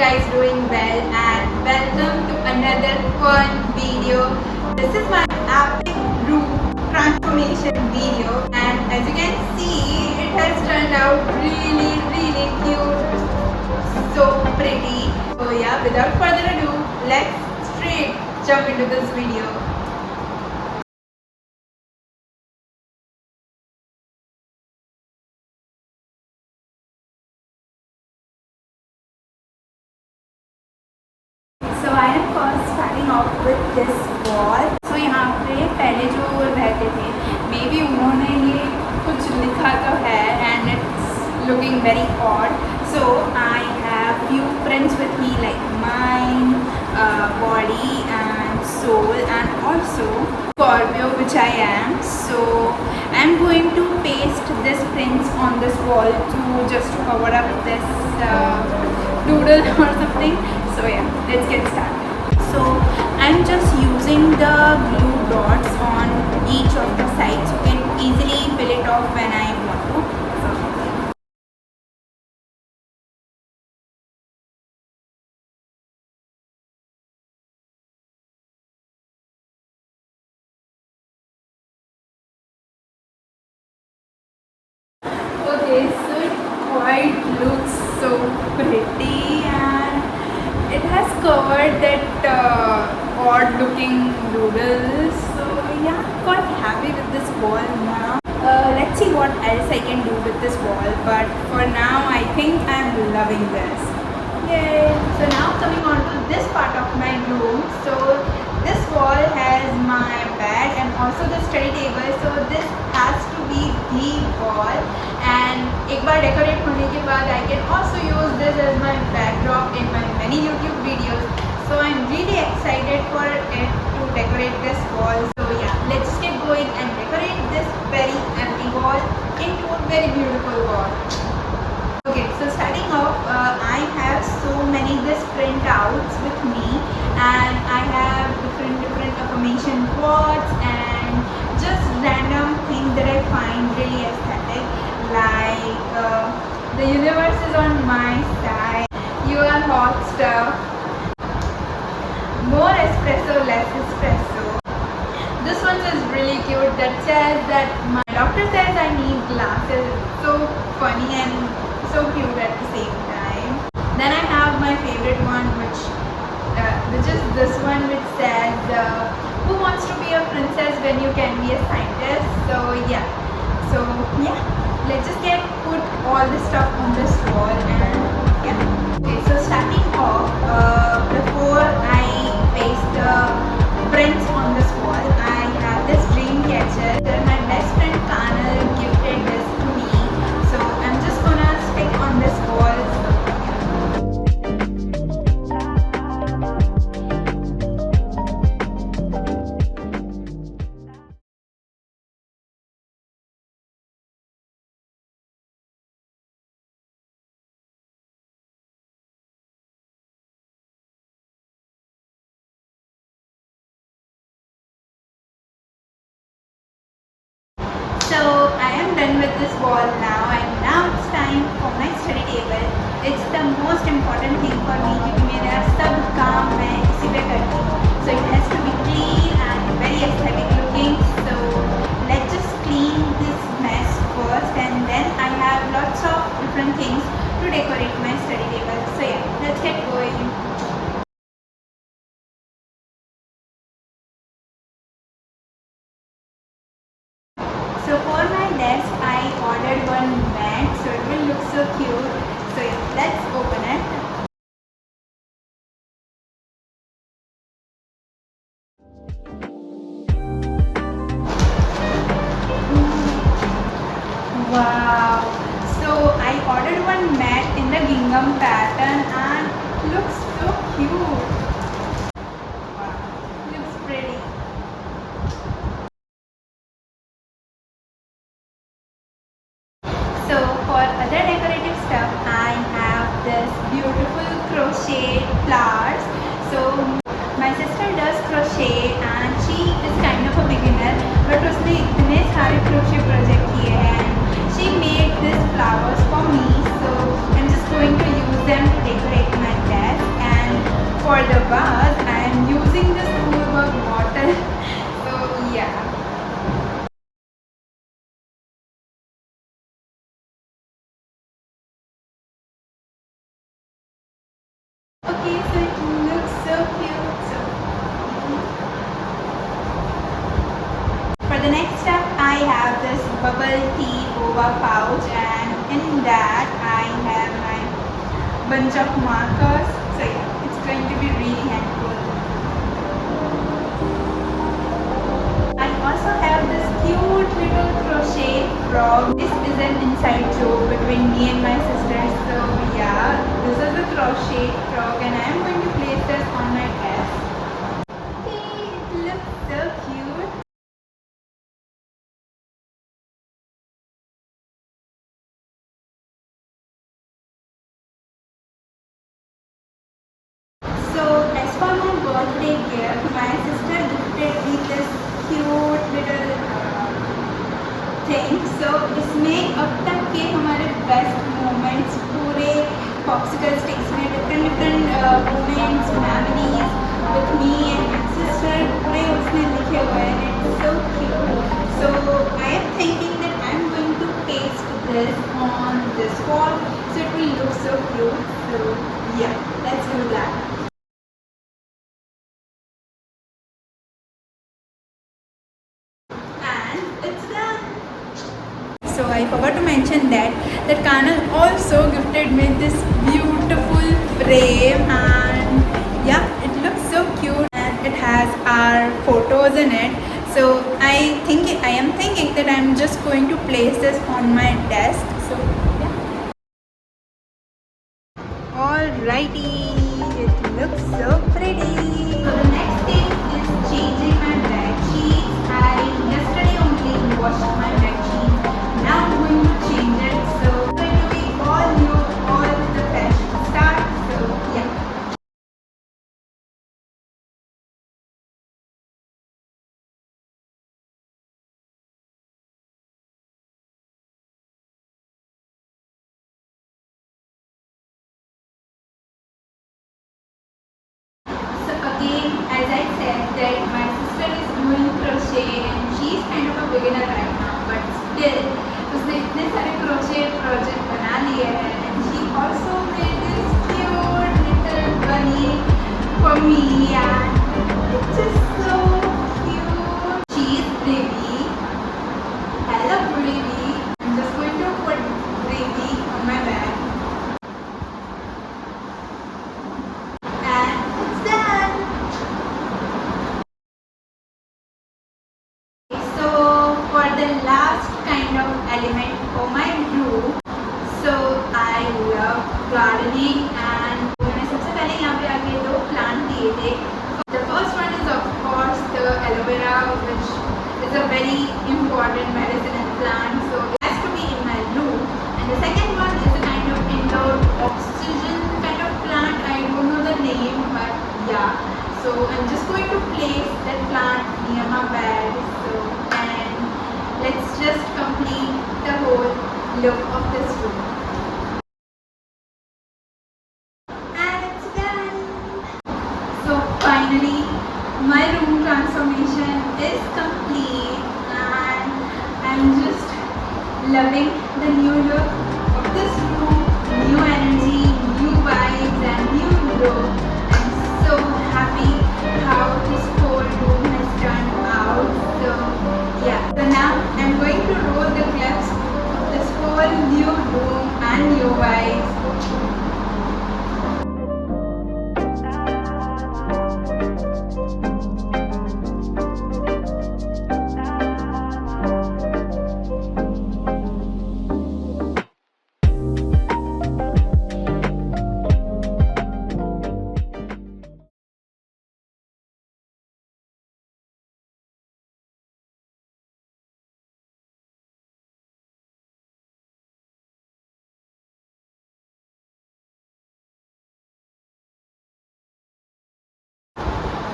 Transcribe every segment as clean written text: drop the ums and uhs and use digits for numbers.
guys doing well and welcome to another fun video. This is my epic room transformation video, and as you can see it has turned out really cute, so pretty. So yeah, without further ado, let's straight jump into this video. So I am first starting off with this wall. So यहाँ पे पहले जो रहते थे, maybe उन्होंने ये कुछ लिखा तो है and it's looking very odd. So I have few prints with me like mind, body and soul, and also Scorpio, which I am. So I'm going to paste this prints on this wall to just cover up this doodle or something. So yeah, let's get started. So I'm just using the glue dots on each of the sides. You can easily fill it off when I want to. Okay, so it quite looks so pretty and it has covered that odd looking doodles. So yeah, quite happy with this wall now. Let's see what else I can do with this wall, but for now I think I'm loving this. Yay! So now coming on to this part of my room. So this wall has my bed and also the study table. So this has to be the wall, and एक बार decorate होने के बाद I can also use this as my backdrop in my many YouTube videos. So I'm really excited for it to decorate this wall. So yeah, let's just get going and decorate this very empty wall into a very beautiful wall. Okay, so starting off, I have so many this printouts with me, and I have different affirmation quotes and just random things that I find really aesthetic, like the universe is on my side, you are hot stuff, more espresso, less espresso. This one is really cute that says that my doctor says I need glasses. It's so funny and so cute at the same time. Then I have my favorite one, which is this one, which says who wants to be a princess when you can be a scientist. So yeah, let's just put all this stuff on this wall. And yeah, okay, so starting off, before I paste the prints on this wall, I have this dream catcher. My best friend Kanal gifted this to me, so I'm just gonna stick on this wall. So I am done with this wall now, and now it's time for my study table. It's the most important thing for me क्योंकि मेरा सब काम मैं इसी पे करती हूँ. So it has to be clean and very aesthetic looking. So let's just clean this mess first, and then I have lots of different things to decorate my study table. So yeah, let's get going. So for my desk, I ordered one mat, so it will look so cute. So yeah, let's open it. Wow! So I ordered one mat in the gingham pattern and it looks so cute. Wow, looks pretty. So for other decorative stuff, I have this beautiful crochet flowers. So my sister does crochet and she is kind of a beginner, but उसने इतने सारे crochet project किए हैं and she made these flowers for me. So I'm just going to use them to decorate my desk. it looks so cute. So for the next step, I have this bubble tea boba pouch, and in that I have my bunch of markers. So yeah, it's going to be really helpful. I also have this cute little crochet frog. This is an inside joke between me and my sister. So yeah, this is a crochet frog, and I am going to place this on my desk. Okay, it looks so cute. So as for my birthday gift, my sister gifted me this cute little thing. So इसमें अब तक के हमारे best moments पूरे popsicle sticks में different moments, memories with me and my sister पूरे उसमें लिखे हुए हैं, and it's so cute. So I am thinking that I am going to paste this on this wall, so it will look so cute. So yeah, let's do that. So I forgot to mention that Kanal also gifted me this beautiful frame, and yeah, it looks so cute and it has our photos in it. So I am thinking that I'm just going to place this on my desk. So yeah. Alrighty, it looks so pretty. So the next thing is changing my bed sheets. I yesterday only washed my bed sheets. Now I'm going to change it, so it's going to be all new, all with the fresh start. So yeah. So again, as I said, that my sister is doing crochet and she's kind of a beginner right now, but still उसने इतने सारे crochet project बना लिए हैं, and she also made this cute little bunny for me, and it's just so cute. She is Devi. Hello Devi. I'm just going to put Devi on my bag. And it's done. So for the last kind of element for my room, so I love gardening, and मैंने सबसे पहले यहाँ पे आके दो plant दिए थे. The first one is of course the aloe vera, which is a very important medicinal plant, so it has to be in my room. And the second one is a kind of indoor oxygen kind of plant. I don't know the name, but yeah. So I'm just going to place that plant near my bed. So and let's just complete the whole look of this room. And it's done. So finally, my room transformation is complete, and I'm just loving the new look of this room, new energy, new vibes, and new glow. I'm so happy how this whole room has turned out. So yeah, so now I'm going to roll the clips of this whole new room and new vibes.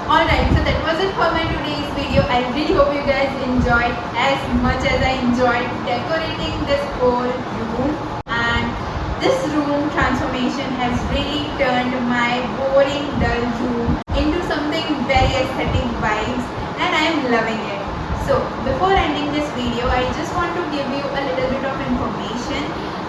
Alright, so that was it for my today's video. I really hope you guys enjoyed as much as I enjoyed decorating this whole room. And this room transformation has really turned my boring, dull room into something very aesthetic vibes, and I am loving it. So before ending this video, I just want to give you a little bit of information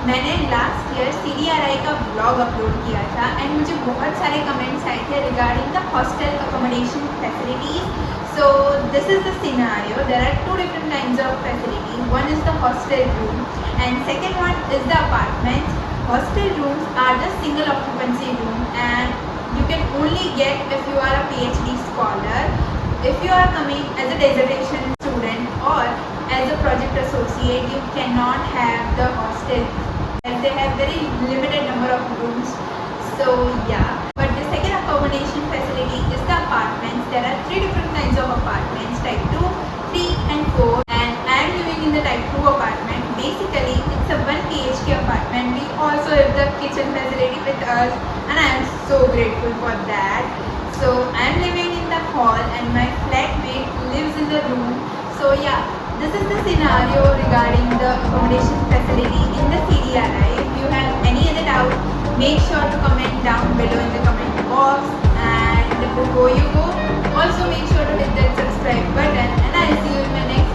मैंने last year CDRI का blog upload किया था and मुझे बहुत सारे comments आए थे regarding the hostel accommodation facilities. So this is the scenario. There are two different kinds of facilities. One is the hostel room and second one is the apartments. Hostel rooms are the single occupancy room and you can only get if you are a PhD scholar. If you are coming as a dissertation student or as a project associate, you cannot have the hostel as they have very limited number of rooms. So yeah, but the second accommodation facility is the apartments. There are three different kinds of apartments: type 2, 3 and 4, and I am living in the type 2 apartment. Basically it's a 1 BHK apartment. We also have the kitchen facility with us and I am so grateful for that. So I am living in the hall and my flatmate lives in the room. So yeah, this is the scenario regarding the accommodation facility in the CDRI. If you have any other doubt, make sure to comment down below in the comment box. And before you go, also make sure to hit that subscribe button and I'll see you in my next